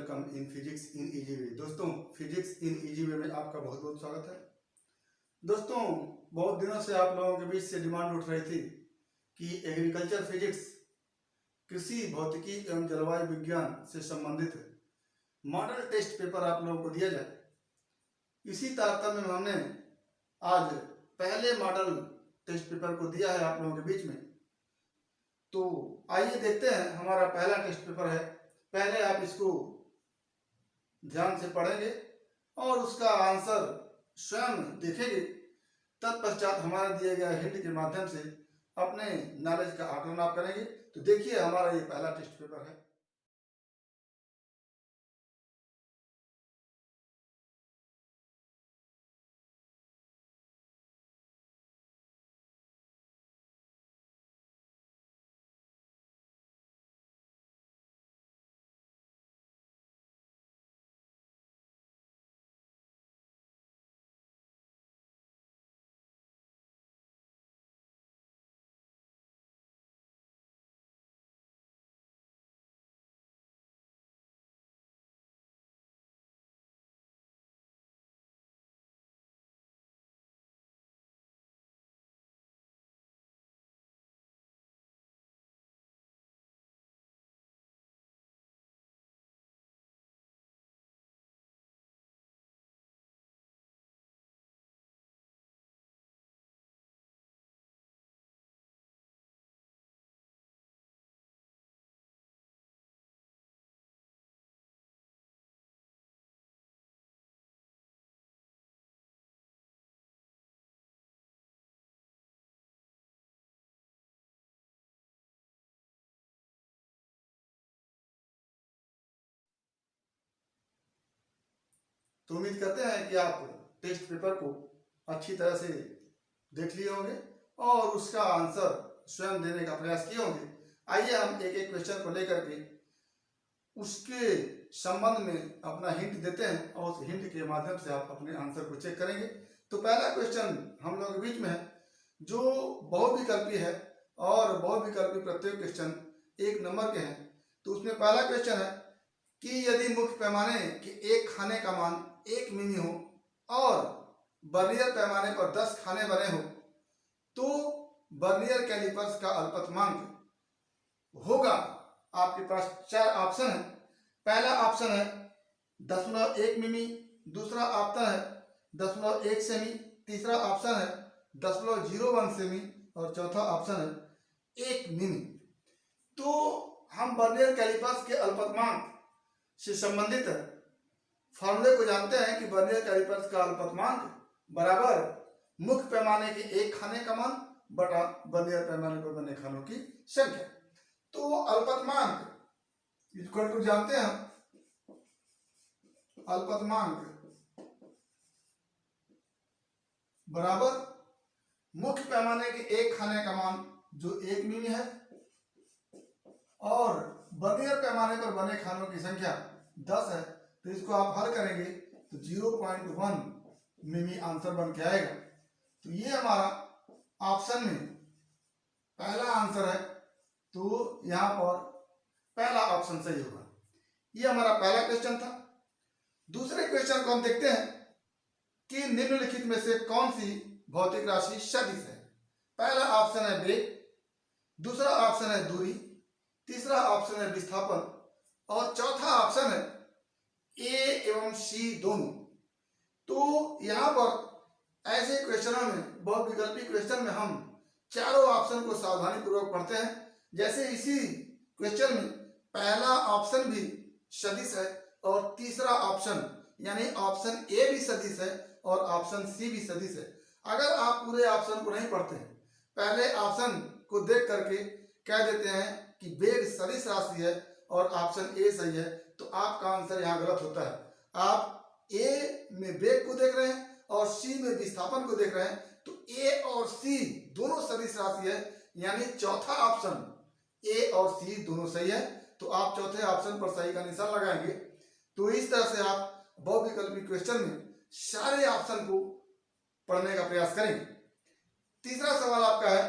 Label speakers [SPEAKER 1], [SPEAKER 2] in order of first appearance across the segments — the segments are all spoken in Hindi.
[SPEAKER 1] Welcome in physics in easy way. दोस्तों, फिजिक्स इन इजी वे में आपका बहुत बहुत स्वागत है। दोस्तों, बहुत दिनों से आप लोगों के बीच से डिमांड उठ रही थी कि एग्रीकल्चर फिजिक्स, कृषि भौतिकी एवं जलवायु विज्ञान से संबंधित मॉडल टेस्ट पेपर आप लोगों को दिया जाए। इसी तारतम्य में हमने आज पहले मॉडल टेस्ट पेपर को दिया है आप लोगों के बीच में। तो आइए देखते हैं, हमारा पहला टेस्ट पेपर है। पहले आप इसको ध्यान से पढ़ेंगे और उसका आंसर स्वयं देखेंगे। तत्पश्चात हमारे दिए गए हिंट के माध्यम से अपने नॉलेज का आकलन आप करेंगे। तो देखिए, हमारा ये पहला टेस्ट पेपर है। तो उम्मीद करते हैं कि आप टेस्ट पेपर को अच्छी तरह से देख लिए होंगे और उसका आंसर स्वयं देने का प्रयास किए होंगे। आइए हम एक एक क्वेश्चन को लेकर के उसके संबंध में अपना हिंट देते हैं और उस हिंट के माध्यम से आप अपने आंसर को चेक करेंगे। तो पहला क्वेश्चन हम लोगों के बीच में है, जो बहुविकल्पी है और बहुविकल्पी प्रत्येक क्वेश्चन 1 नंबर के हैं। तो उसमें पहला क्वेश्चन है कि यदि मुख्य पैमाने के एक खाने का मान 1 मिमी हो और वर्नियर पैमाने पर 10 खाने बने हो, तो वर्नियर कैलिपर्स का अल्पतमांक होगा। आपके पास 4 ऑप्शन है। पहला ऑप्शन है 0.1 मिमी, दूसरा ऑप्शन है 0.1 सेमी, तीसरा ऑप्शन है 0.01 सेमी और चौथा ऑप्शन है 1 मिमी। तो हम वर्नियर कैलिपर्स के अल्पतमांक से संबंधित फॉर्मूले को जानते हैं कि वर्नियर कैलिपर्स का अल्पतमांक बराबर मुख्य पैमाने के एक खाने का मान बटा वर्नियर पैमाने पर बने खानों की संख्या। तो अल्पतमांक इक्वल टू जानते हैं हम, अल्पतमांक बराबर मुख्य पैमाने के एक खाने का मान जो 1 मिमी है और वर्नियर पैमाने पर बने खानों की संख्या 10 है। तो इसको आप हल करेंगे तो 0.1 मिमी आंसर बन के आएगा। तो ये हमारा ऑप्शन में पहला आंसर है। तो यहां पर पहला ऑप्शन सही होगा। ये हमारा पहला क्वेश्चन था। दूसरे क्वेश्चन को हम देखते हैं कि निम्नलिखित में से कौन सी भौतिक राशि सदिश है। पहला ऑप्शन है वेग, दूसरा ऑप्शन है दूरी, तीसरा ऑप्शन है विस्थापन और चौथा ऑप्शन है ए एवं सी दोनों। तो यहां पर ऐसे क्वेश्चनों में, बहुविकल्पी क्वेश्चन में हम चारों ऑप्शन को सावधानी पूर्वक पढ़ते हैं। जैसे इसी क्वेश्चन में पहला ऑप्शन भी सदिश है और तीसरा ऑप्शन यानी ऑप्शन ए भी सदिश है और ऑप्शन सी भी सदिश है। अगर आप पूरे ऑप्शन को नहीं पढ़ते हैं, पहले ऑप्शन को देख करके कह देते हैं कि वेग सदिश राशि है और ऑप्शन ए सही है, तो आपका आंसर यहाँ गलत होता है। आप ए में वेग को देख रहे हैं और सी में विस्थापन को देख रहे हैं। तो ए और सी दोनों सदिश राशि है, यानी चौथा ऑप्शन ए और सी दोनों सही है। तो आप चौथे ऑप्शन पर सही का निशान लगाएंगे। तो इस तरह से आप बहुविकल्पी क्वेश्चन में सारे ऑप्शन को पढ़ने का प्रयास करेंगे। तीसरा सवाल आपका है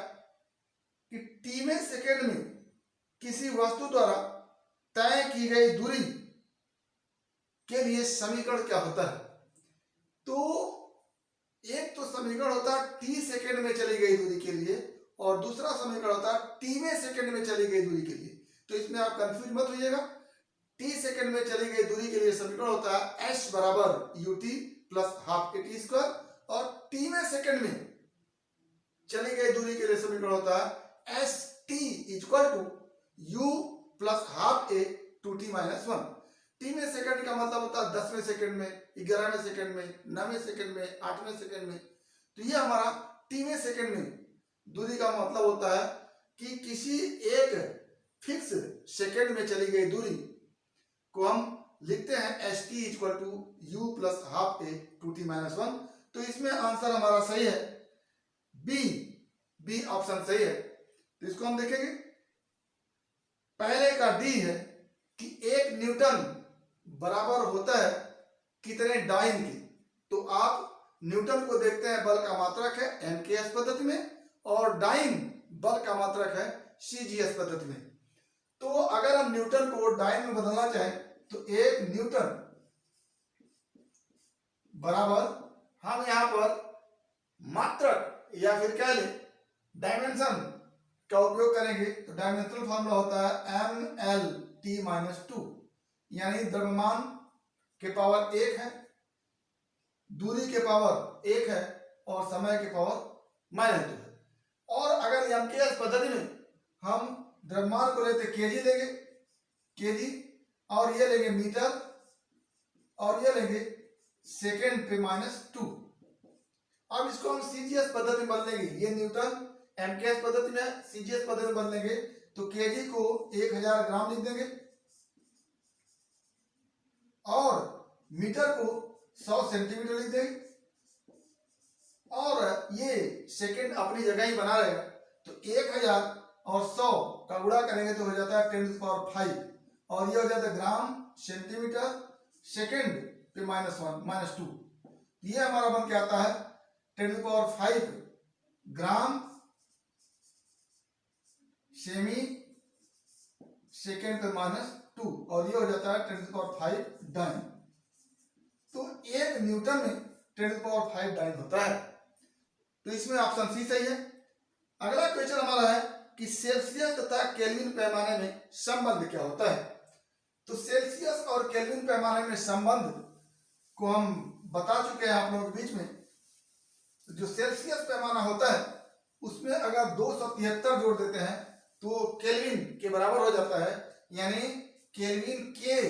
[SPEAKER 1] कि टीवें सेकेंड में किसी वस्तु द्वारा तय की गई दूरी के लिए समीकरण क्या होता है? तो एक तो समीकरण होता है t सेकंड में चली गई दूरी के लिए और दूसरा समीकरण होता है tवें सेकंड में चली गई दूरी के लिए। तो इसमें आप कंफ्यूज मत होइएगा। t सेकंड में चली गई दूरी के लिए समीकरण होता है s बराबर ut plus half A T square और tवें सेकंड में चली गई दूरी के लिए समीकरण होता है S T equal to you plus half A two T minus one. टीवें सेकंड का मतलब होता है 10वें सेकंड में, 11वें सेकंड में, 9वें सेकंड में, 8वें सेकंड में। तो ये हमारा टीवें सेकंड में दूरी का मतलब होता है कि किसी एक फिक्स सेकंड में चली गई दूरी को हम लिखते हैं s T equal to you plus half A two T minus one. तो इसमें आंसर हमारा सही है बी ऑप्शन सही है। तो इसको हम देखेंगे। पहले का डी है कि 1 न्यूटन बराबर होता है कितने डाइन की। तो आप न्यूटन को देखते हैं बल का मात्रक है एमकेएस पद्धति में और डाइन बल का मात्रक है सीजीएस पद्धति में। तो अगर हम न्यूटन को डाइन में बदलना चाहें तो 1 न्यूटन बराबर हम यहां पर मात्रक या फिर कह लें डायमेंशन का उपयोग करेंगे। तो डायमेंशनल फॉर्मूला होता है M L T minus two, यानी द्रव्यमान के पावर 1 है, दूरी के पावर 1 है और समय के पावर -2 है। और अगर एमकेएस पद्धति में हम द्रव्यमान को लेते केजी लेंगे, केजी, और ये लेंगे मीटर और ये लेंगे सेकेंड पे -2। अब इसको हम सीजीएस पद्धति में बदलेंगे। ये न्यूटन एमकेएस पद्धति में, सीजीएस पद्धति में बदलेंगे तो केजी को 1000 ग्राम लिख देंगे और मीटर को 100 सेंटीमीटर लिख देंगे और ये सेकंड अपनी जगह ही बना रहेगा। तो 1000 और 100 का गुणा करेंगे तो हो जाता है 10⁵ और ये हो जाता है ग्राम सेंटीमीटर सेकंड पे -2। ये हमारा बन के आता है 10⁵ ग्राम सेमी सेकेंड पे -2 और ये हो जाता है 10⁵ डाइन। तो 1 न्यूटन में 10⁵ डाइन होता है। तो इसमें ऑप्शन सी सही है। अगला क्वेश्चन हमारा है कि सेल्सियस तथा केल्विन पैमाने में संबंध क्या होता है। तो सेल्सियस और केल्विन पैमाने में संबंध को हम बता चुके हैं आप लोगों के बीच में। जो सेल्सियस पैमाना होता है उसमें अगर 273 जोड़ देते हैं तो केल्विन के बराबर हो जाता है, यानी केल्विन के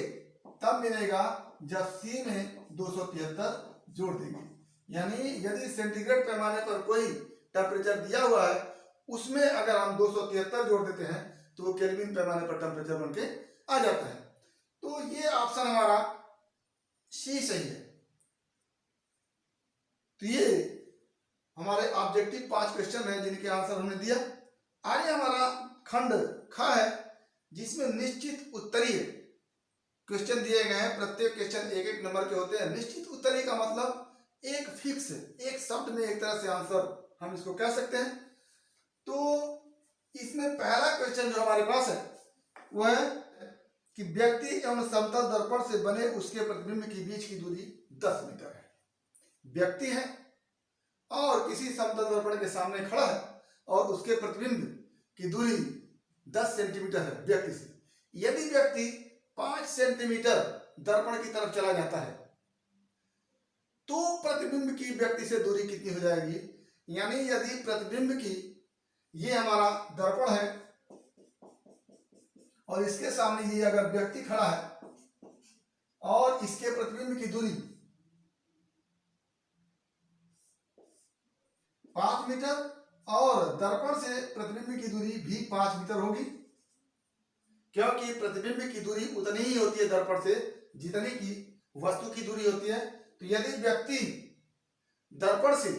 [SPEAKER 1] तब मिलेगा जब सी में 273 जोड़ देंगे। यानी यदि सेंटीग्रेड पैमाने पर कोई टेम्परेचर दिया हुआ है उसमें अगर हम 273 जोड़ देते हैं तो वो केल्विन पैमाने पर टेम्परेचर बन के आ जाता है। तो ये ऑप्शन हमारा सी सही है। तो ये हमारे ऑब्जेक्टिव 5 क्वेश्चन है जिनके आंसर हमने दिया। आगे हमारा खंड ख है जिसमें निश्चित उत्तरीय क्वेश्चन दिए गए हैं। प्रत्येक क्वेश्चन 1-1 नंबर के होते हैं। निश्चित उत्तरीय का मतलब एक फिक्स, एक शब्द में एक तरह से आंसर हम इसको कह सकते हैं। तो इसमें पहला क्वेश्चन जो हमारे पास है वह है कि व्यक्ति एवं समतल दर्पण से बने उसके प्रतिबिंब के बीच की दूरी 10 मीटर है। व्यक्ति है और किसी समतल दर्पण के सामने खड़ा है और उसके प्रतिबिंब की दूरी 10 सेंटीमीटर है व्यक्ति से। यदि व्यक्ति 5 सेंटीमीटर दर्पण की तरफ चला जाता है तो प्रतिबिंब की व्यक्ति से दूरी कितनी हो जाएगी। यानी यदि प्रतिबिंब की, ये हमारा दर्पण है और इसके सामने ये अगर व्यक्ति खड़ा है और इसके प्रतिबिंब की दूरी 5 मीटर और दर्पण से प्रतिबिंब की दूरी भी 5 मीटर होगी, क्योंकि प्रतिबिंब की दूरी उतनी ही होती है दर्पण से जितनी की वस्तु की दूरी होती है। तो यदि व्यक्ति दर्पण से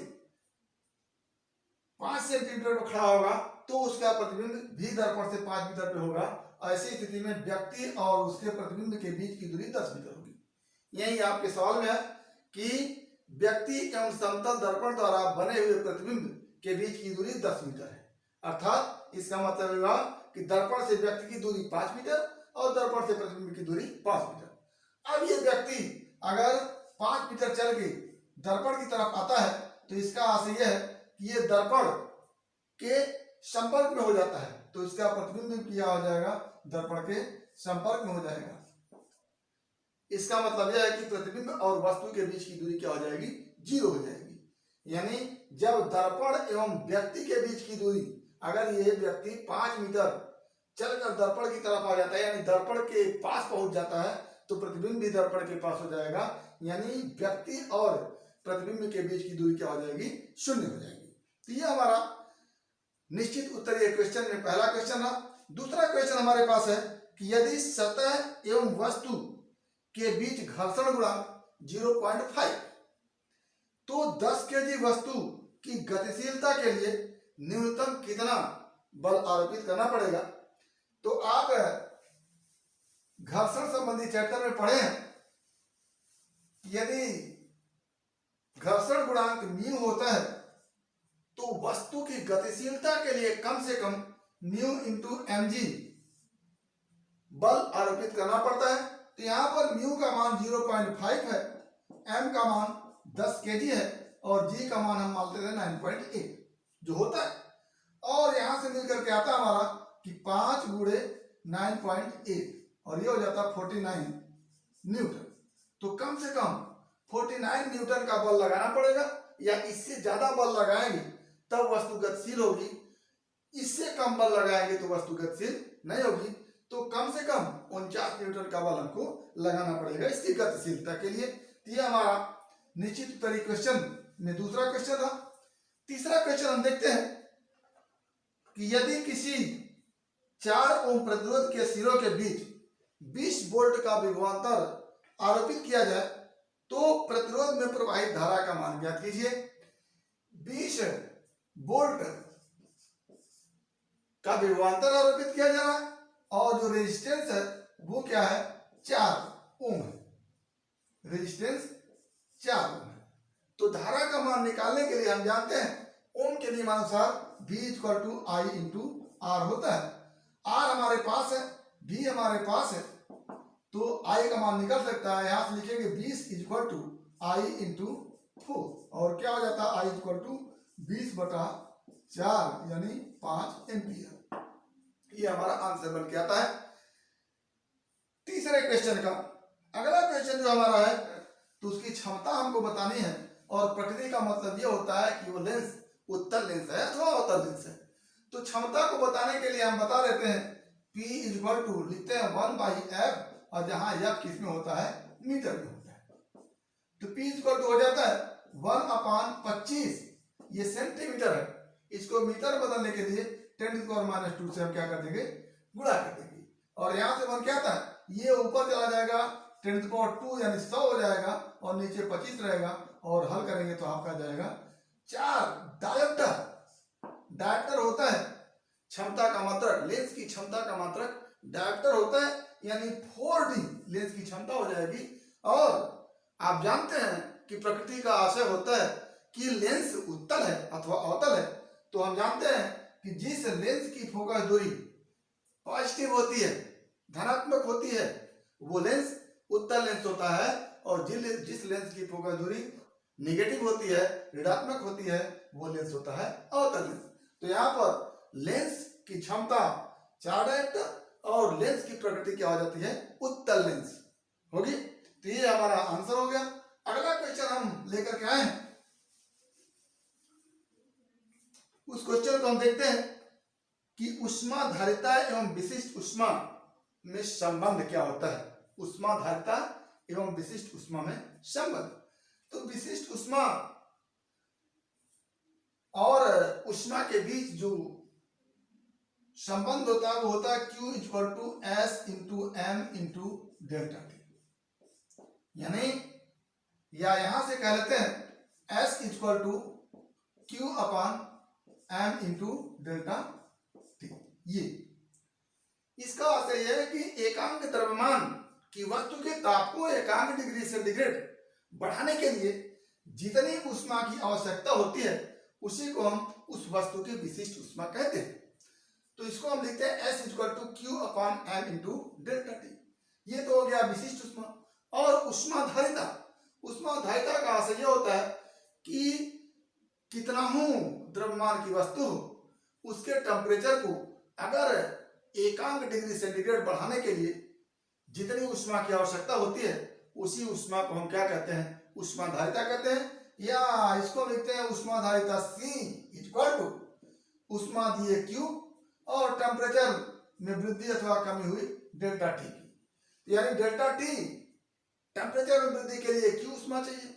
[SPEAKER 1] 5 सेंटीमीटर पर खड़ा होगा तो उसका प्रतिबिंब भी दर्पण से 5 मीटर पे होगा। ऐसी स्थिति में व्यक्ति और उसके प्रतिबिंब के बीच की दूरी 10 मीटर होगी। यही आपके सवाल में है कि व्यक्ति एवं समतल दर्पण द्वारा बने हुए प्रतिबिंब के बीच की दूरी 10 मीटर है। अर्थात इसका मतलब हुआ कि दर्पण से व्यक्ति की दूरी 5 मीटर और दर्पण से प्रतिबिंब की दूरी 5 मीटर। अब ये व्यक्ति अगर 5 मीटर चल के दर्पण की तरफ आता है तो इसका आशय यह है कि ये दर्पण के संपर्क में हो जाता है, तो इसका प्रतिबिंब किया हो जाएगा दर्पण के संपर्क में हो जाएगा। इसका मतलब यह है कि प्रतिबिंब और वस्तु के बीच की दूरी क्या हो जाएगी, 0 हो जाएगी। यानी जब दर्पण एवं व्यक्ति के बीच की दूरी, अगर ये व्यक्ति 5 मीटर चलकर दर्पण की तरफ आ जाता है, यानी दर्पण के पास पहुंच जाता है, तो प्रतिबिंब भी दर्पण के पास हो जाएगा, यानी व्यक्ति और प्रतिबिंब के बीच की दूरी क्या हो जाएगी, 0 हो जाएगी। तो ये हमारा निश्चित उत्तरीय क्वेश्चन में पहला क्वेश्चन रहा। दूसरा क्वेश्चन हमारे पास है कि यदि सतह एवं वस्तु के बीच घर्षण गुणांक 0.5, तो 10 केजी वस्तु की गतिशीलता के लिए न्यूनतम कितना बल आरोपित करना पड़ेगा। तो आप घर्षण संबंधी चैप्टर में पढ़े हैं, यदि घर्षण गुणांक म्यू होता है तो वस्तु की गतिशीलता के लिए कम से कम म्यू इंटू mg बल आरोपित करना पड़ता है। तो यहाँ पर म्यू का मान 0.5 है, m का मान 10 kg है और g का मान हम मानते थे 9.8 जो होता है, और यहाँ से मिलकर के आता हमारा कि 5 गुणे 9.8 और ये हो जाता 49 न्यूटन। तो कम से कम 49 न्यूटन का बल लगाना पड़ेगा, या इससे ज्यादा बल लगाएंगे तब वस्तु गतिशील होगी, इससे कम बल लगाएंगे तो वस्तु गतिशील नहीं होगी। तो कम से कम 49 न्यूटन का बल हमको लगाना पड़ेगा इसकी गतिशीलता के लिए। तो ये हमारा निश्चित उत्तरीय क्वेश्चन में दूसरा क्वेश्चन था। तीसरा क्वेश्चन हम देखते हैं कि यदि किसी 4 ओम प्रतिरोध के सिरों के बीच 20 वोल्ट का विभवांतर आरोपित किया जाए तो प्रतिरोध में प्रवाहित धारा का मान ज्ञात कीजिए। 20 वोल्ट का विभवांतर आरोपित किया जा रहा है और जो रेजिस्टेंस है वो क्या है, 4 ओम है, रेजिस्टेंस 4 ओम है। तो धारा का मान निकालने के लिए हम जानते हैं ओम के नियमानुसार V = I × R होता है। R हमारे पास है, V हमारे पास है, तो I का मान निकल सकता है। यहां से लिखेंगे 20 = I × 4 और क्या हो जाता है, I = 20/4 यानी 5 एम्पियर। ये हमारा आंसर बन के आता है तीसरे क्वेश्चन का। अगला क्वेश्चन जो हमारा है तो उसकी क्षमता हमको बतानी है, और प्रकृति का मतलब ये होता है कि वो लेंस उत्तल लेंस है अथवा अवतल लेंस है। तो क्षमता को बताने के लिए हम बता देते हैं P = लिखते हैं 1/f, और जहां f किस में होता है, मीटर में होता है। तो P = हो जाता है 1/25, ये सेंटीमीटर है, इसको मीटर बदलने के लिए 10⁻² से हम क्या कर देंगे, गुणा कर देंगे, और यहां से बन क्या आता है, ये ऊपर चला जाएगा 10⁻² यानी 100 हो जाएगा और नीचे 25 रहेगा, और हल करेंगे तो आपका जाएगा 4 डायोप्टर। डायोप्टर होता है क्षमता का मात्रक, लेंस की क्षमता का मात्रक डायोप्टर होता है, यानी 4D लेंस की क्षमता हो जाएगी। और आप जानते हैं कि प्रकृति का आशय होता है कि लेंस उत्तल है अथवा अवतल है, तो हम जानते हैं कि जिस लेंस की फोकस दूरी पॉजिटिव होती है, धनात्मक होती है, वो लेंस उत्तल लेंस होता है, और जिस लेंस की फोकस दूरी नेगेटिव होती है, ऋणात्मक होती है, वो लेंस होता है अवतल लेंस। तो यहाँ पर लेंस की क्षमता 4 डायोप्टर और लेंस की प्रकृति क्या हो जाती है, उत्तल लेंस होगी। तो ये हमारा आंसर हो गया। अगला क्वेश्चन हम लेकर के आए हैं, उस क्वेश्चन को हम देखते हैं कि ऊष्माधारिता एवं विशिष्ट ऊष्मा में संबंध क्या होता है। ऊष्माधारिता एवं विशिष्ट ऊष्मा में संबंध, तो विशिष्ट ऊष्मा और ऊष्मा के बीच जो संबंध होता है वो होता है Q = S × M × ΔT, यानी या यहां से कह लेते हैं S = Q/M × ΔT। ये इसका अर्थ यह है कि एकांक द्रव्यमान की वस्तु के ताप को एकांक डिग्री सेंटीग्रेड बढ़ाने के लिए जितनी ऊष्मा की आवश्यकता होती है उसी को हम उस वस्तु की विशिष्ट ऊष्मा कहते हैं। तो इसको हम लिखते हैं S = Q/M × ΔT। ये तो हो गया विशिष्ट ऊष्मा। और उष्माधारिता, उष्माधारिता का अर्थ यह होता है कि कितना हो द्रव्यमान की वस्तु हो, उसके टेम्परेचर को अगर एकांक डिग्री सेंटीग्रेड बढ़ाने के लिए जितनी उष्मा की आवश्यकता होती है, उसी उष्मा को हम क्या कहते हैं, उष्माधारिता कहते हैं। या इसको लिखते हैं उष्माधारिता C इक्वल टू उष्मादीय Q और टेम्परेचर में वृद्धि अथवा कमी हुई डेल्टा T की। यानी डेल्टा T टेम्परेचर में वृद्धि के लिए Q उष्मा चाहिए,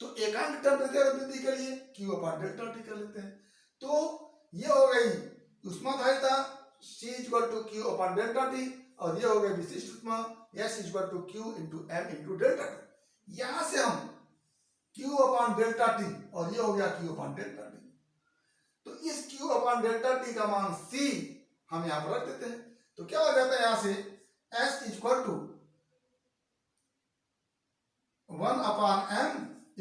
[SPEAKER 1] तो एकांक टेम्परेचर में वृद्धि के लिए Q अपान डेल्टा T कर लेते हैं। तो ये हो गई उष्माधारिता C equal to Q upon delta T, और ये हो गई विशिष्ट उष्मा S equal to Q into M into delta T। यहां से हम Q अपान डेल्टा T और ये हो गया Q अपान डेल्टा T। तो इस Q अपान डेल्टा T का मान C हम यहां पर रख देते हैं। तो क्या हो जाता है यहां से S equal to 1 upon M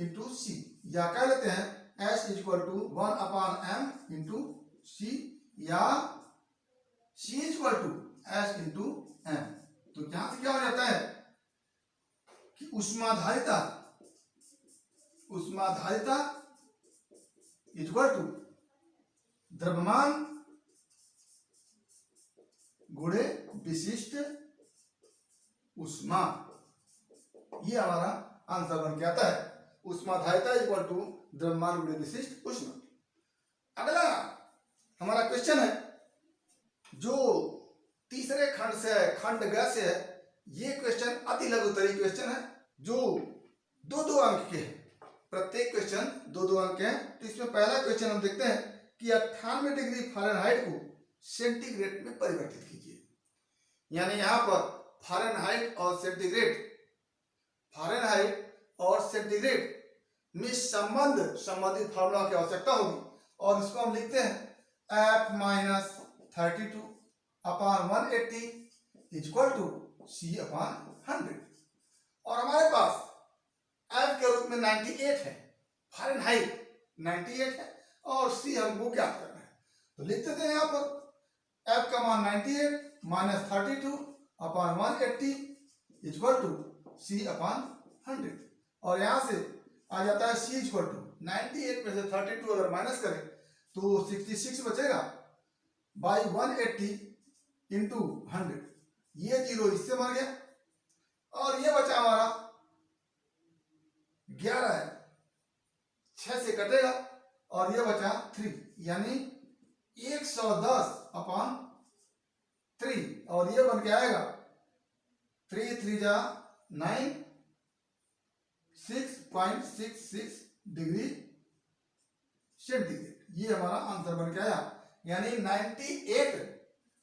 [SPEAKER 1] into C, या कह लेते हैं S equal to 1 upon M into C, या C equal to S into M। तो यहां से क्या हो जाता है कि उष्माधारिता इक्वल टू द्रव्यमान गुणे विशिष्ट उष्मा, ये हमारा आंसर बन के आता है। उष्माधारिता इक्वल टू द्रव्यमान गुणे विशिष्ट उष्मा। अगला हमारा क्वेश्चन है जो तीसरे खंड से है, खंड ग से है। ये क्वेश्चन अति लघुतरी क्वेश्चन है जो 2-2 अंक के हैं, प्रत्येक क्वेश्चन 2-2 अंक के हैं। तो इसमें पहला क्वेश्चन हम देखते हैं कि 98 डिग्री फ़ारेनहाइट को सेंटीग्रेड में परिवर्तित कीजिए। यानी यहाँ पर फ़ारेनहाइट और सेंटीग्रेड में संबंधित फार्मूला की आवश्यकता होगी, और इसको हम लिखते हैं F minus 32 upon 180 equal to C upon 100। और हमारे पास F के रूप में 98 है, फ़ारेनहाइट 98 है, और C हमको ज्ञात करना है। तो लिख देते हैं यहाँ पर F का मान 98 minus 32 upon 180 equal to C upon 100, और यहाँ से आ जाता है C इक्वल टू 98 में से 32 अगर माइनस करें तो 66 बचेगा बाई 180 इंटू 100, ये जीरो इससे मर गया, और ये बचा हमारा 11 है, 6 से कटेगा और ये बचा 3, यानी 110 अपान 3, और ये बन के आएगा 3 3 जा 9 6.66 डिग्री सेंटीग्रेड। ये हमारा आंसर बन के आया। यानी 98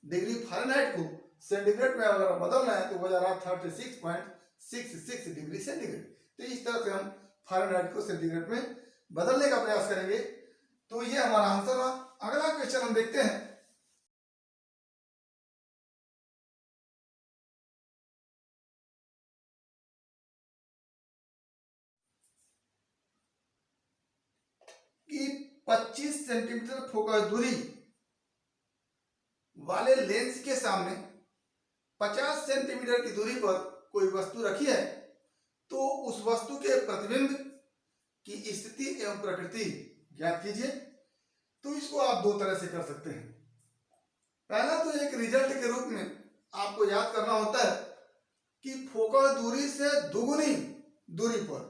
[SPEAKER 1] डिग्री फ़ारेनहाइट को सेंटीग्रेड में अगर बदलना है तो वो जा रहा 36.66 डिग्री सेंटीग्रेड। तो इस तरह से हम फ़ारेनहाइट को सेंटीग्रेड में बदलने का प्रयास करेंगे। तो ये हमारा आंसर रहा। अगला क्वेश्चन हम देखते हैं कि 25 सेंटीमीटर फोकस दूरी वाले लेंस के सामने 50 सेंटीमीटर की दूरी पर कोई वस्तु रखी है, तो उस वस्तु के प्रतिबिंब की स्थिति एवं प्रकृति ज्ञात कीजिए। तो इसको आप 2 तरह से कर सकते हैं। पहला तो एक रिजल्ट के रूप में आपको याद करना होता है कि फोकस दूरी से दुगुनी दूरी पर,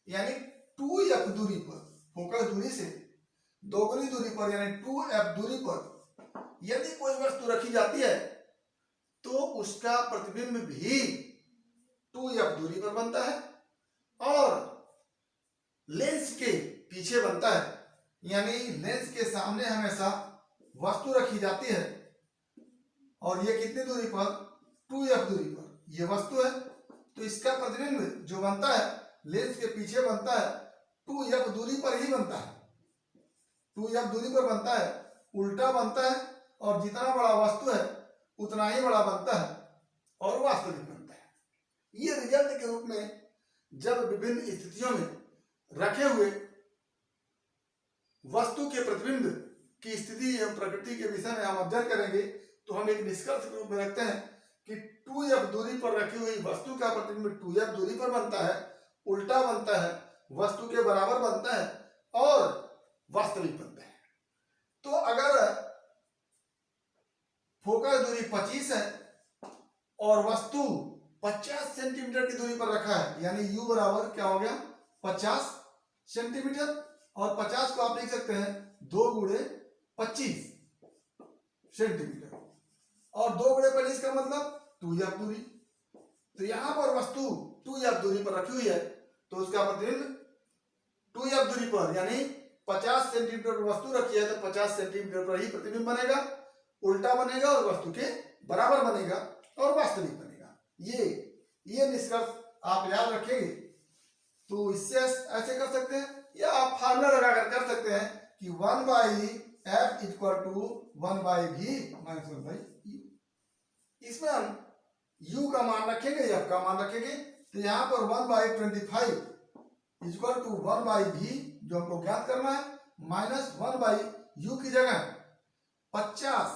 [SPEAKER 1] यानी 2f दूरी पर, फोकस दूरी से दोगुनी दूरी पर यानी 2f दूरी पर यदि कोई वस्तु रखी जाती है तो उसका प्रतिबिंब भी 2f दूरी पर बनता है, और लेंस के पीछे बनता है। यानी लेंस के सामने हमेशा वस्तु रखी जाती है, और ये कितनी दूरी पर, 2f दूरी पर ये वस्तु है, तो इसका प्रतिबिंब जो बनता है लेंस के पीछे बनता है 2f दूरी पर ही बनता है, 2f दूरी पर बनता है, उल्टा बनता है, और जितना बड़ा वस्तु है उतना ही बड़ा बनता है और वास्तविक बनता है। ये रिजल्ट के रूप में जब विभिन्न स्थितियों में रखे हुए वस्तु के प्रतिबिंब की स्थिति एवं प्रकृति के विषय में हम अध्ययन करेंगे तो हम एक निष्कर्ष के रूप में रखते हैं कि 2f दूरी पर रखी हुई वस्तु का प्रतिबिंब 2f दूरी पर बनता है, उल्टा बनता है, वस्तु के बराबर बनता है और वास्तविक बनता है। तो अगर फोकस दूरी 25 है और वस्तु 50 सेंटीमीटर की दूरी पर रखा है, यानी u बराबर क्या हो गया 50 सेंटीमीटर, और 50 को आप लिख सकते हैं 2 गुणे 25 सेंटीमीटर, और 2 गुणे 25 का मतलब 2f दूरी। तो यहां पर वस्तु 2f दूरी पर रखी हुई है, तो उसका प्रतिबिंब 2f दूरी पर यानी 50 सेंटीमीटर पर वस्तु रखी है तो 50 सेंटीमीटर पर ही प्रतिबिंब बनेगा, उल्टा बनेगा और वस्तु के बराबर बनेगा और वास्तविक बनेगा। ये निष्कर्ष आप याद रखेंगे। तो इससे ऐसे कर सकते हैं, या आप फार्मूला लगाकर कर सकते हैं कि 1/f equal to 1/v minus 1/u। इसमें हम u का मान रखेंगे, f का मान रखेंगे, तो यहाँ पर 1/25 इक्वल टू 1/v जो हमको ज्ञात करना है, माइनस 1/u की जगह 50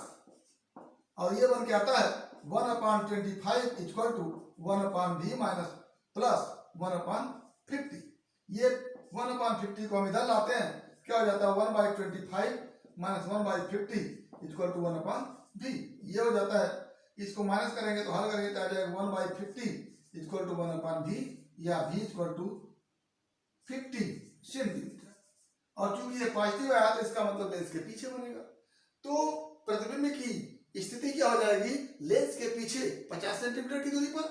[SPEAKER 1] और ये बन के आता है 1/25 equal to 1/v minus plus 1/50। ये 1/50 को हम इधर लाते हैं, क्या हो जाता है 1/25 माइनस 1/50 इक्वल टू 1/v। ये हो जाता है, इसको माइनस करेंगे तो हल करेंगे तो आ जाएगा 1/50 इक्वल टू 1/v या v इक्वल टू 50 सेंटीमीटर। और चूंकि ये पॉजिटिव आया तो इसका मतलब लेंस के पीछे बनेगा। तो प्रतिबिंब की स्थिति क्या हो जाएगी, लेंस के पीछे 50 सेंटीमीटर की दूरी पर,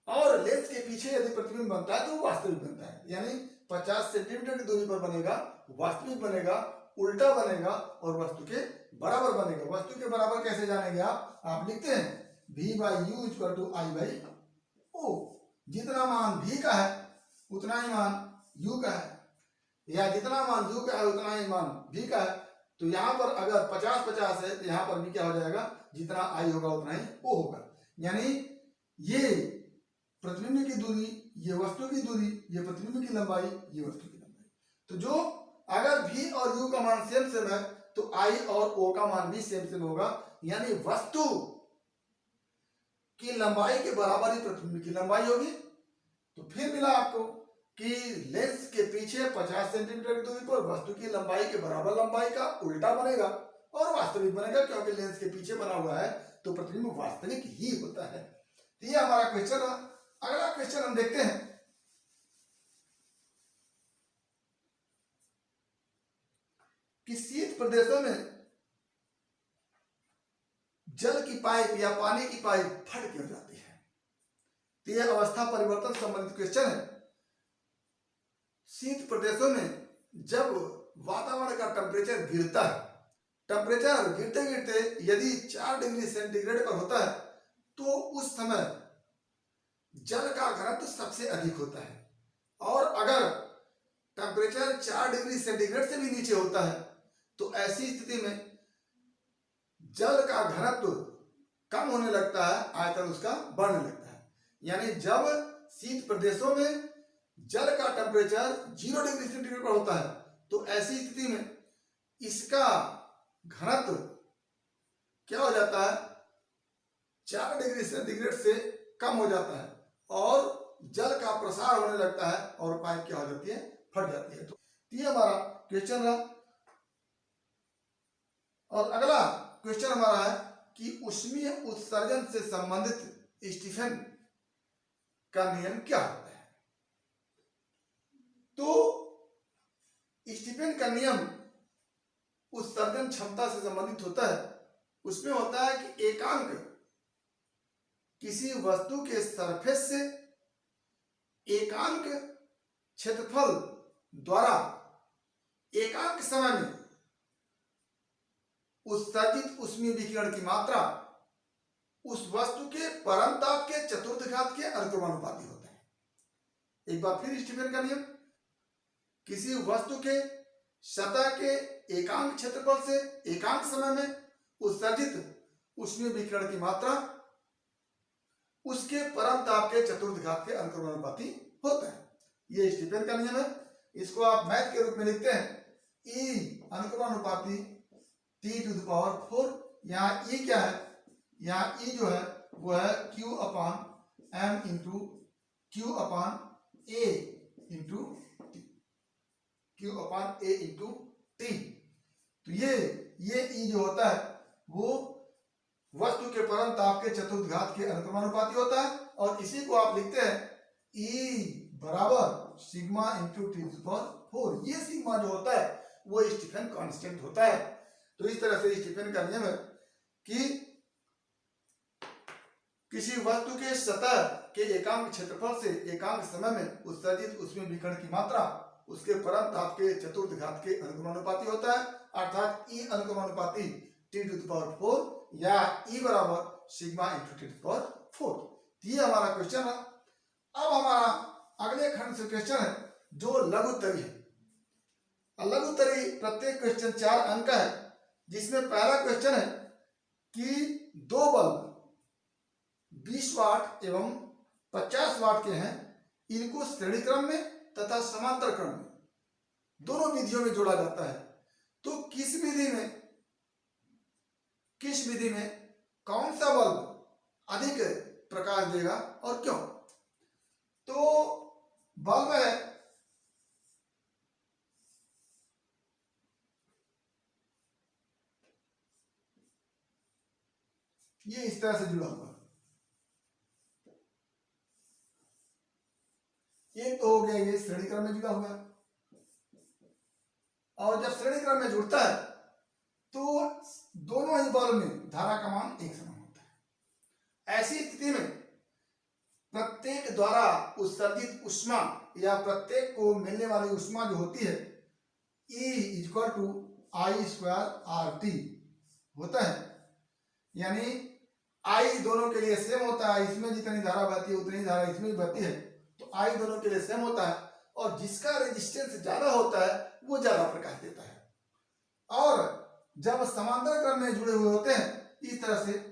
[SPEAKER 1] और लेंस के पीछे यदि प्रतिबिंब बनता है तो वास्तविक बनता है, यानी 50 सेंटीमीटर की दूरी पर बनेगा, वास्तविक बनेगा, उल्टा बनेगा और वस्तु के बराबर बनेगा। वस्तु के बराबर कैसे जानेंगे आप लिखते हैं v/u इक्वल टू i/o। जितना मान v का है उतना ही मान u का है, या जितना मान u का है उतना ही मान v का है। तो यहाँ पर अगर 50-50 है तो यहाँ पर भी क्या हो जाएगा, जितना i होगा उतना ही o होगा। यानी ये प्रतिबिंब की दूरी, ये वस्तु की दूरी, ये प्रतिबिंब की लंबाई, ये वस्तु की लंबाई। तो जो अगर v और u का मान सेम सेम है तो i और o का मान भी सेम सेम होगा, यानी वस्तु की लंबाई के बराबर ही प्रतिबिंब की लंबाई होगी। तो फिर मिला आपको कि लेंस के पीछे 50 सेंटीमीटर की दूरी पर वस्तु की लंबाई के बराबर लंबाई का उल्टा बनेगा और वास्तविक बनेगा, क्योंकि लेंस के पीछे बना हुआ है तो प्रतिबिंब वास्तविक ही होता है। तो ये हमारा क्वेश्चन रहा। अगला क्वेश्चन हम देखते हैं कि शीत प्रदेशों में जल की पाइप या पानी की पाइप फट क्यों जाती है। तो यह अवस्था परिवर्तन संबंधित क्वेश्चन है। शीत प्रदेशों में जब वातावरण का टेम्परेचर गिरता है, टेम्परेचर गिरते गिरते यदि 4 डिग्री सेंटीग्रेड पर होता है तो उस समय जल का घनत्व सबसे अधिक होता है, और अगर टेम्परेचर 4 डिग्री सेंटीग्रेड से भी नीचे होता है तो ऐसी स्थिति में जल का घनत्व कम होने लगता है, आयतन उसका बढ़ने लगता है। यानी जब शीत प्रदेशों में जल का टेम्परेचर 0 डिग्री सेंटीग्रेड पर होता है तो ऐसी स्थिति में इसका घनत्व क्या हो जाता है, 4 डिग्री सेंटीग्रेड से कम हो जाता है और जल का प्रसार होने लगता है और पाइप क्या हो जाती है, फट जाती है। तो ये हमारा क्वेश्चन रहा। और अगला क्वेश्चन हमारा है कि ऊष्मीय उत्सर्जन से संबंधित स्टीफन का नियम क्या होता है। तो स्टीफन का नियम उत्सर्जन क्षमता से संबंधित होता है। उसमें होता है कि एकांक किसी वस्तु के सरफेस से एकांक क्षेत्रफल द्वारा एकांक समय में उत्सर्जित ऊष्मीय विकिरण की मात्रा उस वस्तु के परमताप के चतुर्थघात के अनुक्रमानुपाती होता है। एक बार फिर स्टीफन का नियम, किसी वस्तु के सतह के एकांक क्षेत्रफल से एकांक समय में उत्सर्जित ऊष्मीय विकिरण की मात्रा उसके परमताप के चतुर्थघात के अनुक्रमानुपाती होता है। ये स्टीफन का नियम है। इसको आप मैथ के रूप में लिखते हैं E अनुक्रमानुपाती T⁴। यहाँ E क्या है, यहाँ E जो है वो है Q अपान M इंटू क्यू अपान ए इंटू टी, क्यू अपान ए इंटू टी। तो ये ई जो होता है वो वस्तु के परमताप के चतुर्घात के अनुक्रमानुपाती होता है, और इसी को आप लिखते हैं ई बराबर sigma into T to power 4। ये सिग्मा जो होता है वो स्टीफन कांस्टेंट होता है। तो इस तरह से स्टीफन का नियम है कि किसी वस्तु के सतह के एकांक क्षेत्रफल से एकांक समय में उत्सर्जित ऊष्मीय विकिरण की मात्रा उसके परम ताप के चतुर्थ के अनुक्रमानुपाती होता है, अर्थात ई अनुक्रमानुपाती टी टू द पावर 4 या ई बराबर sigma into T to the power 4। ये हमारा क्वेश्चन है। अब हमारा अगले खंड से क्वेश्चन है जो लघुत्तरी है। लघुत्तरी प्रत्येक क्वेश्चन 4 अंक है, जिसमें पहला क्वेश्चन है कि दो बल्ब 20 वाट एवं 50 वाट के हैं, इनको श्रेणी क्रम में तथा समांतर क्रम में दोनों विधियों में जोड़ा जाता है। तो किस विधि में कौन सा बल्ब अधिक प्रकाश देगा और क्यों? तो बल्ब है ये इस तरह से जुड़ा हुआ, ये तो हो गया ये श्रेणी क्रम में जुड़ा हुआ है। और जब श्रेणी क्रम में जुड़ता है तो दोनों ही बल्ब में धारा का मान एक समान होता है। ऐसी स्थिति में प्रत्येक द्वारा उत्सर्जित ऊष्मा या प्रत्येक को मिलने वाली ऊष्मा जो होती है E equal to I square R T होता है। यानी I दोनों के लिए सेम होता है, इसमें जितनी धारा बहती है उतनी धारा इसमें भी बहती है, तो I दोनों के लिए सेम होता है, और जिसका रेजिस्टेंस ज्यादा होता है वो ज्यादा प्रकाश देता है। और जब समांतर क्रम में जुड़े हुए होते हैं इस तरह से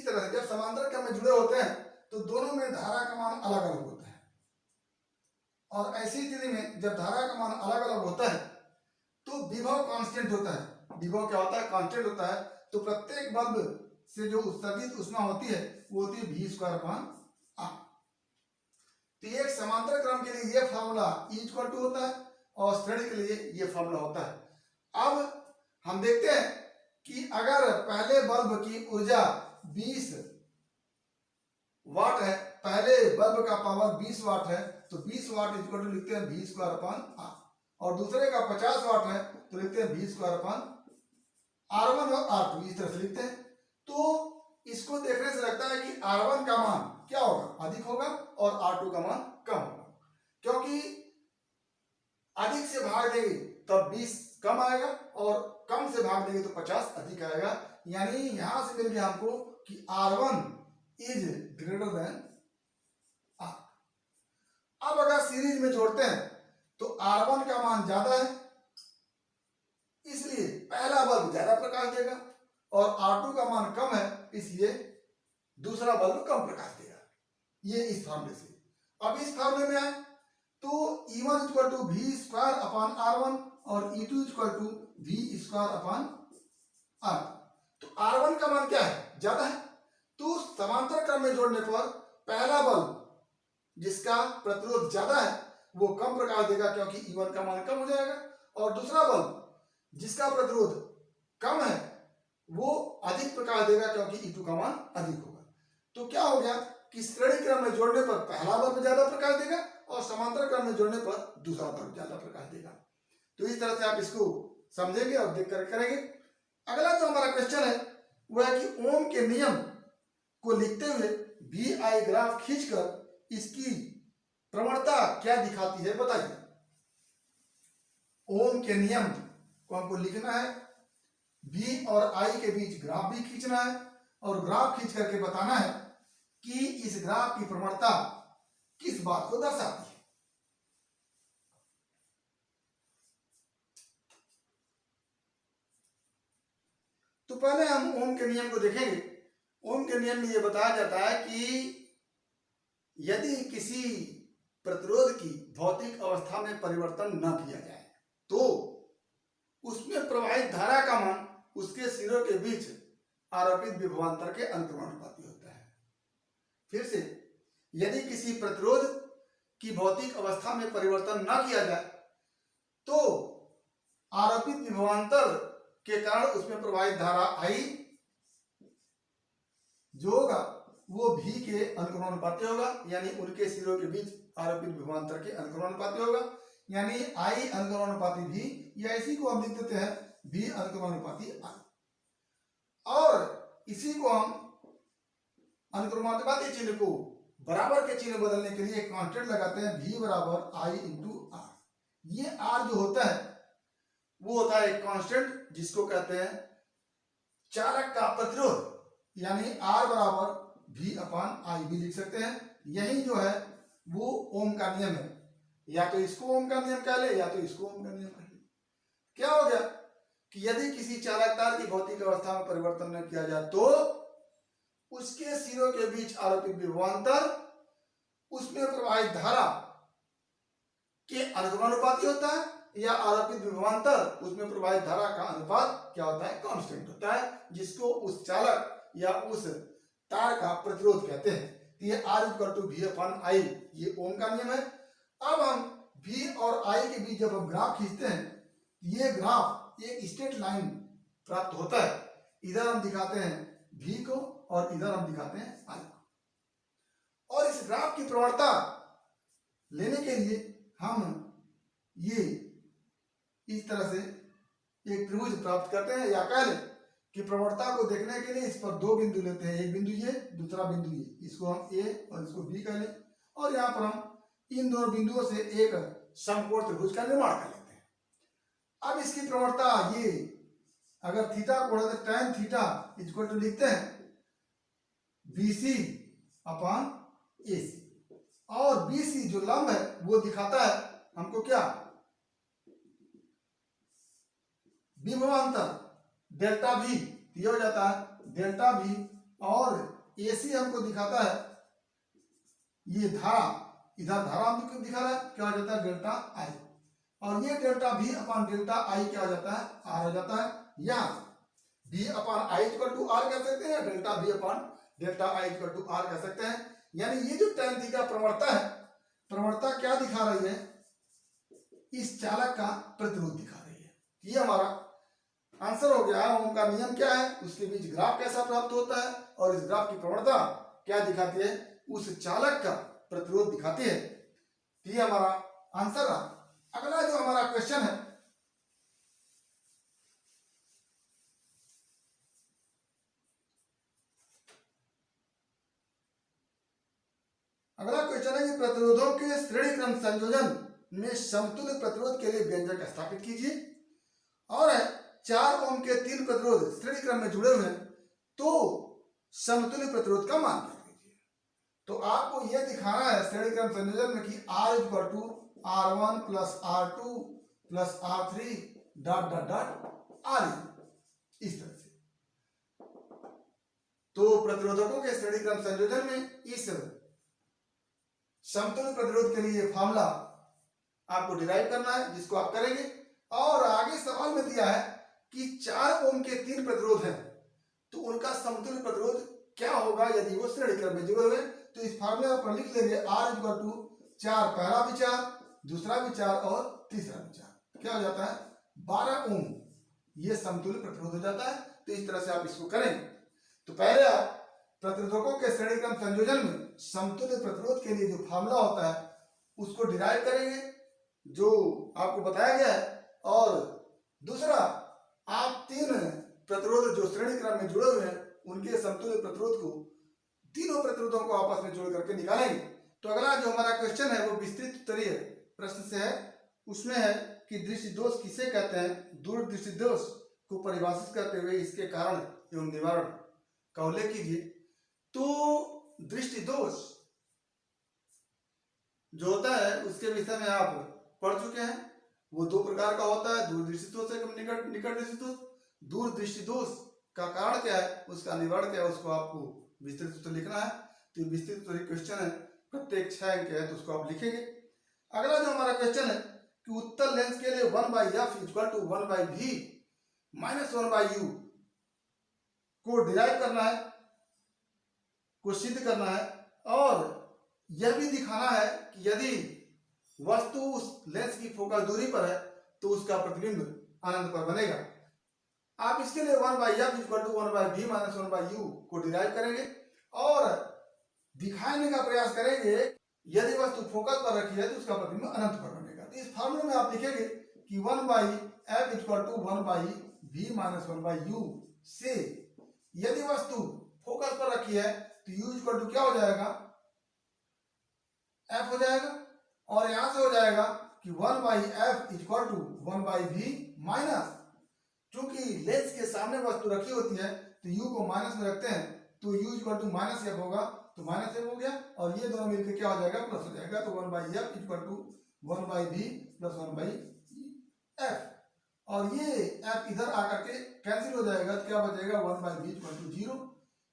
[SPEAKER 1] जब समांतर क्रम में जुड़े होते हैं तो दोनों में धारा का मान अलग अलग होता है। और ऐसी स्थिति में जब धारा का मान अलग अलग होता है तो विभव कांस्टेंट होता है। विभव क्या होता है? कांस्टेंट होता है। तो प्रत्येक बल्ब से जो उत्सर्जित ऊष्मा होती है वो होती है V स्क्वायर अपान R। तो एक समांतर क्रम के लिए ये फार्मूला E इक्वल टू होता है और श्रेणी के लिए ये फार्मूला होता है। अब हम देखते हैं कि अगर पहले बल्ब की ऊर्जा 20 वाट है, पहले बल्ब का पावर 20 वाट है, तो 20 वाट इक्वल टू लिखते हैं V स्क्वायर अपान R, और दूसरे का 50 वाट है तो लिखते हैं V स्क्वायर अपान R1 और R2, इस तरह से लिखते हैं। तो इसको देखने से लगता है कि R1 का मान क्या होगा? अधिक होगा, और R2 का मान कम होगा, क्योंकि अधिक से भाग देंगे तब 20 कम आएगा और कम से भाग देंगे तो 50 अधिक आएगा। यानी यहां से मिल गया हमको कि R1 is greater than R। अब अगर सीरीज में जोड़ते हैं तो R1 का मान ज्यादा है, इसलिए पहला बल्ब ज्यादा प्रकाश देगा, और R2 का मान कम है इसलिए दूसरा बल्ब कम प्रकाश देगा। ये इस फार्मूले से। अब इस फार्मूले में आए तो E1 equal to V square upon R1 और E2 equal to V square upon R। तो R1 का मान क्या है? ज्यादा है। तो समांतर क्रम में जोड़ने पर पहला बल्ब जिसका प्रतिरोध ज्यादा है वो कम प्रकाश देगा क्योंकि E1 का मान कम हो जाएगा, और दूसरा बल्ब जिसका प्रतिरोध कम है वो अधिक प्रकाश देगा क्योंकि E2 का मान अधिक होगा। तो क्या हो गया कि श्रेणी क्रम में जोड़ने पर पहला बल्ब ज्यादा प्रकाश देगा और समांतर क्रम में जोड़ने पर दूसरा बल्ब ज्यादा प्रकाश देगा। तो इस तरह से आप इसको समझेंगे और देख कर करेंगे। अगला जो हमारा क्वेश्चन है वो है कि ओम के नियम को लिखते हुए VI ग्राफ खींचकर इसकी प्रवणता क्या दिखाती है बताइए। ओम के नियम को हमको लिखना है, V और I के बीच ग्राफ भी खींचना है, और ग्राफ खींच करके बताना है कि इस ग्राफ की प्रवणता किस बात को दर्शाती है। तो पहले हम ओम के नियम को देखेंगे। ओम के नियम में यह बताया जाता है कि यदि किसी प्रतिरोध की भौतिक अवस्था में परिवर्तन न किया जाए तो उसमें प्रवाहित धारा का मान उसके सिरों के बीच आरोपित विभवांतर के अनुक्रमानुपाती होता है। फिर से, यदि किसी प्रतिरोध की भौतिक अवस्था में परिवर्तन न किया जाए तो आरोपित विभवांतर के कारण उसमें प्रवाहित धारा आई जो होगा वो भी के अनुक्रमानुपाती होगा, यानी उनके सिरों के बीच आरोपित विभवांतर के अनुक्रमानुपाती होगा, यानी आई अनुक्रमानुपाती भी, या इसी को हम लिख देते हैं भी अनुक्रमानुपाती आई। और इसी को हम अनुक्रमानुपाती चिन्ह को बराबर के चिन्ह बदलने के लिए कांस्टेंट लगाते हैं, v बराबर आई इंटू आर। ये आर जो होता है वो होता है एक कांस्टेंट जिसको कहते हैं चालक का प्रतिरोध, यानी आर बराबर v अपान आई भी लिख सकते हैं। यही जो है वो ओम का नियम है, या तो इसको ओम का नियम कह ले या तो इसको ओम का नियम कह ले। क्या हो गया कि यदि किसी चालक तार की भौतिक अवस्था में परिवर्तन न किया जाए तो उसके सिरों के बीच आरोपित विभवांतर उसमें प्रवाहित धारा के अनुक्रमानुपाती होता है, या आरोपित विभवांतर उसमें प्रवाहित धारा का अनुपात क्या होता है, कांस्टेंट होता है, जिसको उस चालक या उस तार का प्रतिरोध कहते हैं। तो ये R equal to V upon I, ये ओम का नियम है। अब हम V और I के बीच जब हम ग्राफ खींचते हैं, ये ग्राफ एक स्ट्रेट लाइन प्राप्त होता है। इधर हम दिखाते हैं V को और इधर हम दिखाते हैं I को। और इस ग्राफ की प्रवणता लेने के लिए हम ये इस तरह से एक त्रिभुज प्राप्त करते हैं, या कह लें कि प्रवणता को देखने के लिए इस पर दो बिंदु लेते हैं, एक बिंदु ये, दूसरा बिंदु ये, इसको हम A और इसको B कह लें, और यहाँ पर हम इन दोनों बिंदुओं से एक समकोण त्रिभुज का निर्माण कर लेते हैं। अब इसकी प्रवणता ये, अगर थीटा को तो tan थीटा इक्वल टू लिखते हैं BC अपॉन AC, और BC जो लंब है वो दिखाता है हमको क्या, विभवांतर डेल्टा V, ये हो जाता है डेल्टा V, और AC हमको दिखाता है ये धारा, इधर धारा हमको दिखा रहा है क्या हो जाता है डेल्टा I, और ये delta V upon delta I क्या हो जाता है, R हो जाता है। यहाँ V upon I equal to R कह सकते हैं, delta V upon delta I equal to R कह सकते हैं। यानी ये जो tan थीटा प्रवणता है, प्रवणता क्या दिखा रही है, इस चालक का प्रतिरोध दिखा रही है। ये हमारा आंसर हो गया। ओम का नियम क्या है, उसके बीच ग्राफ कैसा प्राप्त होता है, और इस ग्राफ की प्रवणता क्या दिखाती है, उस चालक का प्रतिरोध दिखाती है। ये हमारा आंसर रहा। अगला जो हमारा क्वेश्चन है, अगला क्वेश्चन है कि प्रतिरोधों के श्रेणी क्रम संयोजन में समतुल्य प्रतिरोध के लिए व्यंजक स्थापित कीजिए। और 4 ओम के 3 प्रतिरोध श्रेणी क्रम में जुड़े हुए हैं, तो समतुल्य प्रतिरोध का मान ज्ञात कीजिए। तो आपको यह दिखाना है श्रेणी क्रम संयोजन में कि R equal to R1 plus R2 plus R3 dot dot dot R, इस तरह से। तो प्रतिरोधकों के श्रेणी क्रम संयोजन में इस समतुल्य प्रतिरोध के लिए फॉर्मूला आपको डिराइव करना है, जिसको आप करेंगे। और आगे सवाल में दिया है कि 4 ओम के 3 प्रतिरोध हैं, तो उनका समतुल्य प्रतिरोध क्या होगा यदि वो श्रेणी क्रम में जुड़े हुए। तो इस फार्मूला पर लिख लेंगे R इक्वल टू 4 पहला विचार, दूसरा विचार और तीसरा विचार, क्या हो जाता है 12 ओम, ये समतुल्य प्रतिरोध हो जाता है। तो इस तरह से आप इसको करेंगे। तो पहले आप प्रतिरोधकों के श्रेणी क्रम संयोजन में समतुल्य प्रतिरोध के लिए जो फार्मूला होता है उसको डिराइव करेंगे, जो आपको बताया गया है। और दूसरा, आप 3 प्रतिरोध जो श्रेणी क्रम में जुड़े हुए हैं उनके समतुल्य प्रतिरोध को, तीनों प्रतिरोधों को आपस में जोड़ करके निकालेंगे। तो अगला जो हमारा क्वेश्चन है वो विस्तृत उत्तरीय प्रश्न से है। उसमें है कि दृष्टि दोष किसे कहते हैं, दूरदृष्टि दोष को परिभाषित करते हुए इसके कारण एवं निवारण का उल्लेख कीजिए। तो दृष्टि दोष जो होता है उसके विषय में आप पढ़ चुके हैं। वो दो प्रकार का होता है, दूरदृष्टि दोष एवं निकट दृष्टि दोष। दूरदृष्टि दोष का कारण क्या है, उसका निवारण क्या है, उसको आपको विस्तृत रूप से लिखना है। तो विस्तृत क्वेश्चन है, प्रत्येक 6 अंक है, तो उसको आप लिखेंगे। अगला जो हमारा क्वेश्चन है कि उत्तल लेंस के लिए 1/f equal to 1/v minus 1/u को डिराइव करना है, को सिद्ध करना है, और यह भी दिखाना है कि यदि वस्तु उस लेंस की फोकल दूरी पर है तो उसका प्रतिबिंब अनंत पर बनेगा। आप इसके लिए 1/f equal to 1/v minus 1/u को डिराइव करेंगे और दिखाने का प्रयास करेंगे यदि वस्तु फोकस पर रखी है तो उसका प्रतिबिंब अनंत पर बनेगा। तो इस फॉर्मूले में आप लिखेंगे कि 1/f equal to 1/v minus 1/u से यदि वस्तु फोकस पर रखी है तो u इक्वल टू क्या हो जाएगा, f हो जाएगा, और यहां से हो जाएगा कि 1/f equal to 1/v minus, क्योंकि लेंस के सामने वस्तु रखी होती है तो u को माइनस में रखते हैं तो u equal to minus f होगा, तो माइनस f हो गया और ये दोनों मिलकर क्या हो जाएगा, प्लस हो जाएगा। तो 1/f equal to 1/v plus 1/f, और ये f इधर आकर के कैंसिल हो जाएगा तो क्या बचेगा 1/v इक्वल टू 0,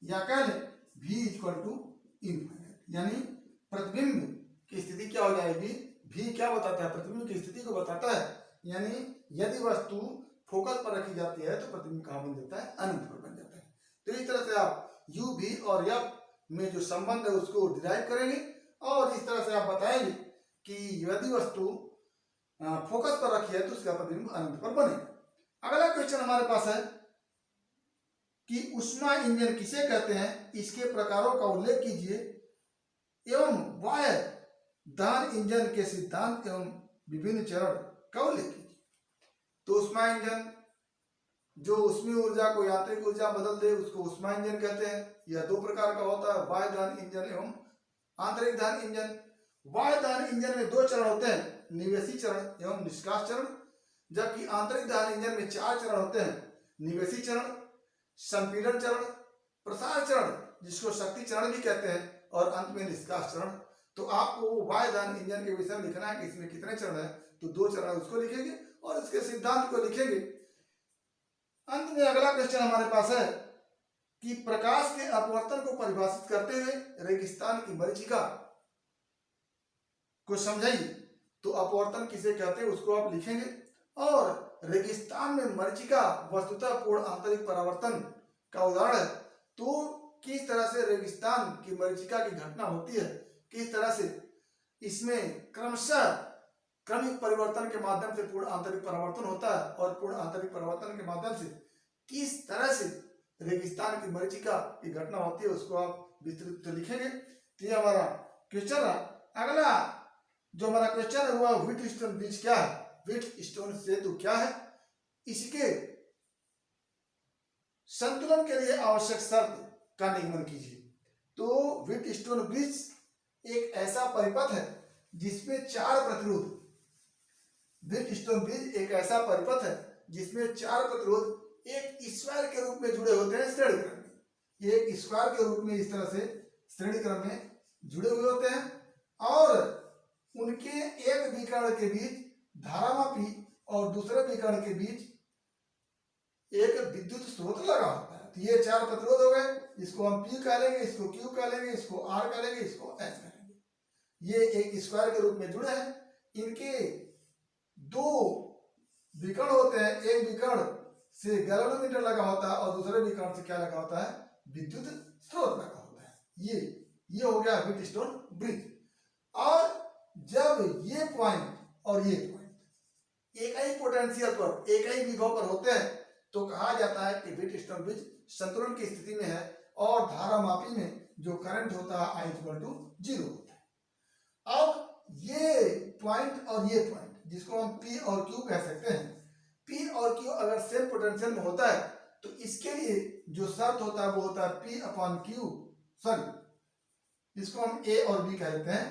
[SPEAKER 1] या कह लें v इक्वल टू इनफाइनाइट, यानी प्रतिबिंब की स्थिति क्या हो जाएगी, v क्या बताता है, प्रतिबिंब की स्थिति को बताता है। यानी यदि वस्तु फोकस पर रखी जाती है तो प्रतिबिंब कहाँ बन जाता है, अनंत पर बन जाता है। तो इस तरह से आप u v और f में जो संबंध है उसको डिराइव करेंगे और इस तरह से आप बताएंगे कि यदि वस्तु फोकस पर रखी है तो उसका प्रतिबिंब अनंत पर बनेगा। अगला क्वेश्चन हमारे पास है कि ऊष्मा इंजन किसे कहते हैं, इसके प्रकारों का उल्लेख कीजिए एवं वायु दहन इंजन के सिद्धांत एवं विभिन्न चरण का उल्लेख कीजिए। तो ऊष्मा इंजन जो ऊष्मीय ऊर्जा को यांत्रिक ऊर्जा बदल दे उसको ऊष्मा इंजन कहते हैं। यह दो प्रकार का होता है, वायु दहन इंजन एवं आंतरिक दहन इंजन। वायु दहन इंजन में 2 चरण होते हैं, निवेशी चरण एवं निष्कास चरण, जबकि आंतरिक दहन इंजन में 4 चरण होते हैं, निवेशी चरण, संपीड़न चरण, प्रसार चरण जिसको शक्ति चरण भी कहते हैं, और अंत में निष्कास चरण। तो आपको वायु दहन इंजन के विषय में लिखना है कि इसमें कितने चरण है, तो 2 चरण उसको लिखेंगे और इसके सिद्धांत को लिखेंगे। अंत में अगला क्वेश्चन हमारे पास है कि प्रकाश के अपवर्तन को परिभाषित करते हुए रेगिस्तान की मरीचिका को समझाइए। तो अपवर्तन किसे कहते हैं उसको आप लिखेंगे, और रेगिस्तान में मरीचिका वस्तुतः पूर्ण आंतरिक परावर्तन का उदाहरण है। तो किस तरह से रेगिस्तान की मरीचिका की घटना होती है, किस तरह से इसमें क्रमशः क्रमिक परिवर्तन के माध्यम से पूर्ण आंतरिक परावर्तन होता है, और पूर्ण आंतरिक परावर्तन के माध्यम से किस तरह से रेगिस्तान की मरीचिका की घटना होती है उसको आप विस्तृत से लिखेंगे। तो ये हमारा क्वेश्चन है। अगला जो हमारा क्वेश्चन है वो व्हीटस्टोन ब्रिज क्या है, व्हीटस्टोन सेतु क्या है, इसके संतुलन के लिए आवश्यक शर्त का निगमन कीजिए। तो व्हीटस्टोन ब्रिज एक ऐसा परिपथ है जिसमें 4 प्रतिरोध, व्हीटस्टोन ब्रिज एक ऐसा परिपथ है जिसमें 4 प्रतिरोध एक स्क्वायर के रूप में जुड़े होते हैं श्रेणी क्रम में। एक स्क्वायर के रूप में इस तरह से श्रेणी क्रम में जुड़े हुए होते हैं, और उनके एक विकर्ण के बीच धारामापी और दूसरे विकर्ण के बीच एक विद्युत स्रोत लगा होता है। तो ये 4 प्रतिरोध हो गए, इसको हम P कह लेंगे, इसको Q कह लेंगे, इसको R कह लेंगे, इसको S कह लेंगे। ये एक स्क्वायर के रूप में जुड़े हैं। इनके 2 विकर्ण होते हैं, एक विकर्ण से गैल्वेनोमीटर लगा होता है और दूसरे विकर्ण से क्या लगा होता है, विद्युत स्रोत लगा होता है। ये हो गया व्हीटस्टोन ब्रिज। और जब ये पॉइंट और ये पॉइंट एक ही पोटेंशियल पर, एक ही विभव पर होते हैं तो कहा जाता है कि व्हीटस्टोन ब्रिज संतुलन की स्थिति में है, और धारामापी में जो करंट होता है I = 0 होता है। अब ये पॉइंट और ये पॉइंट जिसको हम P और Q कह सकते हैं, P और Q अगर सेम पोटेंशियल में होता है तो इसके लिए जो शर्त होता है वो होता है P/Q, सॉरी इसको हम A और B कहते हैं,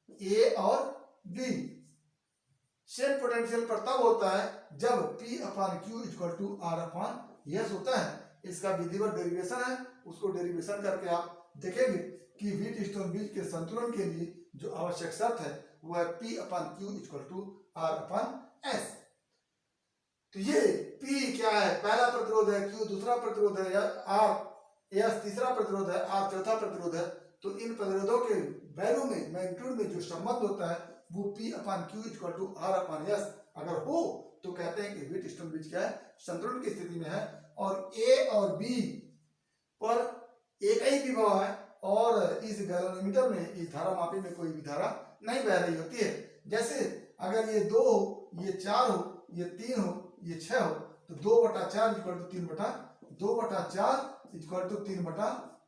[SPEAKER 1] A और B सेम पोटेंशियल पर तब होता है जब P/Q = R/S होता है। इसका विधिवत डेरिवेशन है, उसको डेरिवेशन करके आप देखेंगे कि व्हीट स्टोन ब्रिज के संतुलन के लिए जो आवश्यक शर्त है वो है P/Q = R/S। तो ये P क्या है, पहला प्रतिरोध है, Q दूसरा प्रतिरोध है, R/S तीसरा प्रतिरोध है, R चौथा प्रतिरोध है। तो इन प्रतिरोधों के वैल्यू में मैग्नीट्यूड में जो संबंध होता है वो P/Q = R/S अगर हो तो कहते हैं कि व्हीट स्टोन ब्रिज क्या है, संतुलन की स्थिति में है। और A और B पर एक ही विभव है और इस गैल्वेनोमीटर में इस धारामापी में कोई भी धारा नहीं बह रही होती है। जैसे अगर ये 2 हो, ये 4 हो, ये 3 हो, ये 6 हो तो 2/4 =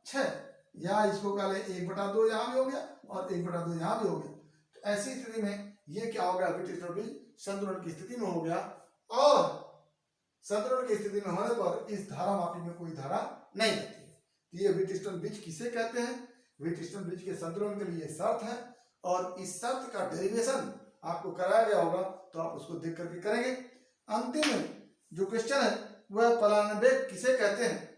[SPEAKER 1] 3/6 या इसको कह ले 1/2 यहाँ भी हो गया और 1/2 यहाँ भी हो गया। तो ऐसी स्थिति में ये क्या हो गया, व्हीट स्टोन ब्रिज संतुलन की स्थिति में हो गया। और संतुलन की स्थिति में होने पर इस धारामापी में कोई धारा नहीं रहती है। तो ये व्हीट स्टोन ब्रिज किसे कहते हैं, व्हीट स्टोन ब्रिज के संतुलन के लिए शर्त है और इस शर्त का डेरिवेशन आपको कराया गया होगा तो आप उसको देख करके करेंगे। अंतिम जो क्वेश्चन है वह पलायन वेग किसे कहते हैं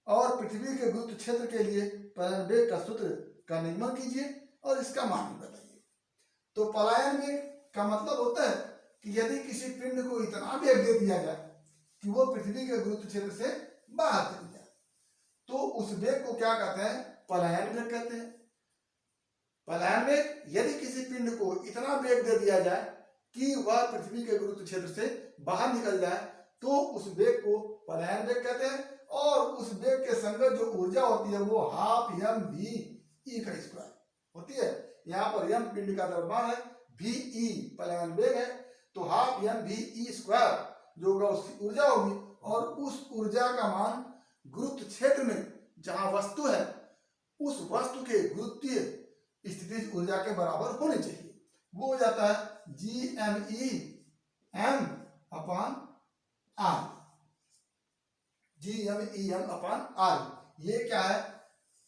[SPEAKER 1] और पृथ्वी के गुरुत्व क्षेत्र के लिए पलायन वेग का सूत्र का निर्माण कीजिए और इसका मान भी बताइए। तो पलायन वेग का मतलब होता है कि यदि किसी पिंड को इतना वेग दे दिया जाए कि वो पृथ्वी के गुरुत्व क्षेत्र से बाहर चली जाए तो उस वेग को क्या कहते हैं, पलायन वेग कहते हैं। पलायन वेग यदि किसी पिंड को इतना वेग दे दिया जाए कि वह पृथ्वी के गुरुत्व क्षेत्र से बाहर निकल जाए तो उस वेग को पलायन वेग कहते हैं। और उस वेग के संगत जो ऊर्जा होती है वो 12 mv² होती है। यहाँ पर m पिंड का द्रव्यमान है, ve पलायन वेग है, तो 12 mv² जो होगा उसकी ऊर्जा होगी और उस ऊर्जा का मान गुरुत्व क्षेत्र में जहां वस्तु है उस वस्तु के गुरुत्वीय स्थितिज ऊर्जा के बराबर होने चाहिए। वो हो जाता है GME m/r। GME m/r ये क्या है,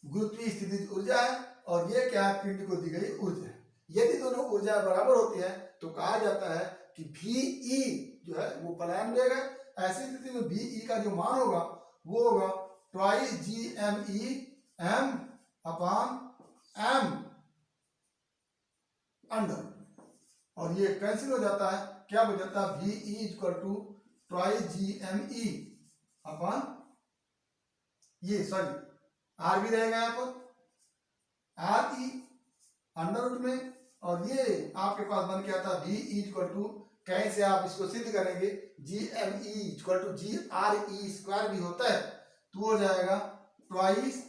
[SPEAKER 1] गुरुत्वीय स्थितिज ऊर्जा है और ये क्या है, पिंड को दी गई ऊर्जा है। यदि दोनों ऊर्जा बराबर होती है तो कहा जाता है कि VE जो है वो पलायन वेग है। ऐसी स्थिति में VE का जो मान होगा वो होगा 2 GME m/m अंडर और ये कैंसिल हो जाता है, क्या हो जाता है, VE = 2 GME ये सॉरी R भी रहेगा यहाँ पर RE अंडर रूट में और ये आपके पास बन के आता VE = कहीं से आप इसको सिद्ध करेंगे GME = GRE² भी होता है तो हो जाएगा 2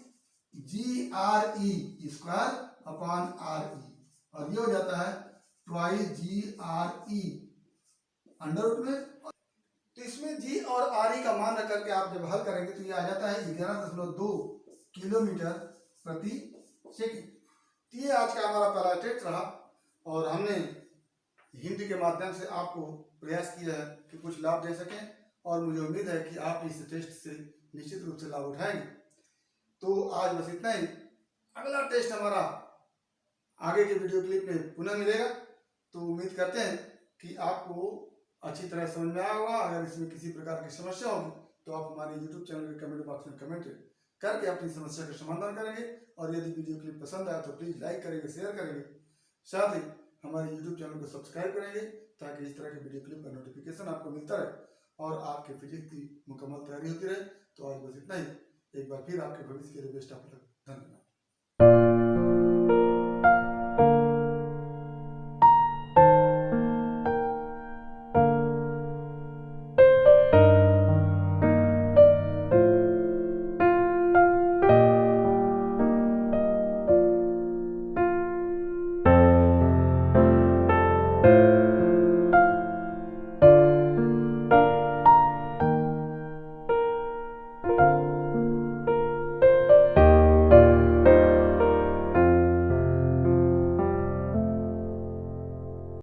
[SPEAKER 1] GRE² और ये हो जाता है 2 GRE अंडर रूट में। तो इसमें G और RE का मान रख करके आप जब हल करेंगे तो ये आ जाता है 11.2 किलोमीटर प्रति सेकंड। तो ये आज का हमारा पहला टेस्ट रहा और हमने हिंदी के माध्यम से आपको प्रयास किया है कि कुछ लाभ दे सकें और मुझे उम्मीद है कि आप इस टेस्ट से निश्चित रूप से लाभ उठाएंगे। तो आज बस इतना ही। अगला टेस्ट हमारा आगे के वीडियो क्लिप में पुनः मिलेगा। तो उम्मीद करते हैं कि आपको अच्छी तरह समझ में आया होगा। अगर इसमें किसी प्रकार की समस्या होगी तो आप हमारे YouTube चैनल के कमेंट बॉक्स में कमेंट करके अपनी समस्या का समाधान करेंगे। और यदि वीडियो क्लिप पसंद आया तो प्लीज़ लाइक करेंगे, शेयर करेंगे, साथ ही हमारे YouTube चैनल को सब्सक्राइब करेंगे ताकि इस तरह के वीडियो क्लिप का नोटिफिकेशन आपको मिलता रहे और आपके फिजिक्स की मुकम्मल तैयारी होती रहे। तो आज बस इतना ही। एक बार फिर आपके भविष्य के लिए बेस्ट ऑफ लक। धन्यवाद।